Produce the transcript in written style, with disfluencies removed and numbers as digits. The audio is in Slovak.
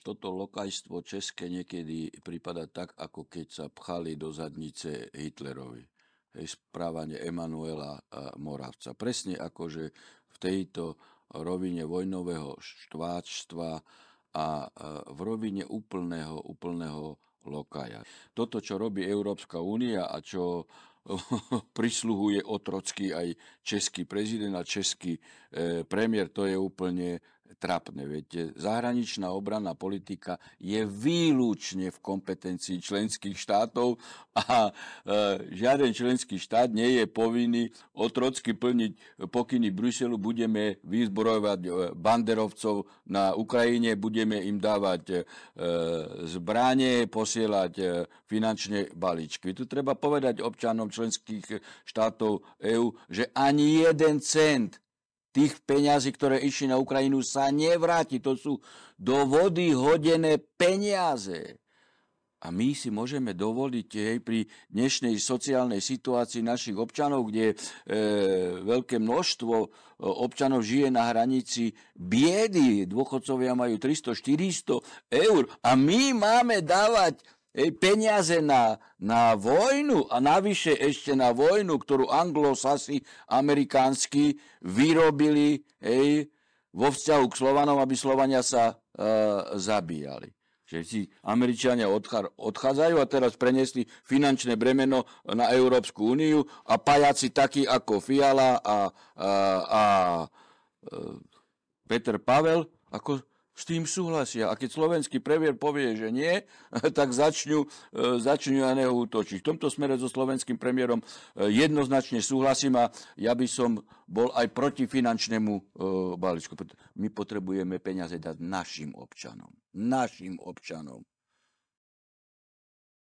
toto lokajstvo české niekedy prípada tak, ako keď sa pchali do zadnice Hitlerovi. Správanie Emanuela Moravca. Presne ako, že v tejto rovine vojnového štváčstva a v rovine úplného lokaja. Toto, čo robí Európska únia a čo prisluhuje otrocky aj český prezident a český premiér, to je úplne trapné. Veď zahraničná obranná politika je výlučne v kompetencii členských štátov a žiaden členský štát nie je povinný otrocky plniť pokyny Bruselu. Budeme vyzbrojovať banderovcov na Ukrajine, budeme im dávať zbranie, posielať finančné balíčky. Tu treba povedať občanom členských štátov EÚ, že ani 1 cent tých peňazí, ktoré išli na Ukrajinu, sa nevráti. To sú do vody hodené peniaze. A my si môžeme dovoliť pri dnešnej sociálnej situácii našich občanov, kde veľké množstvo občanov žije na hranici biedy. Dôchodcovia majú 300-400 eur a my máme dávať peniaze na vojnu a navyše ešte na vojnu, ktorú anglosasi amerikánsky vyrobili vo vzťahu k Slovanom, aby Slovania sa zabíjali. Že si Američania odchádzajú a teraz preniesli finančné bremeno na Európsku úniu a pajaci takí ako Fiala a Peter Pavel, ako s tým súhlasia. A keď slovenský premiér povie, že nie, tak začnú na neho útočiť. V tomto smere so slovenským premiérom jednoznačne súhlasím a ja by som bol aj proti finančnému balíčku. My potrebujeme peniaze dať našim občanom. Našim občanom.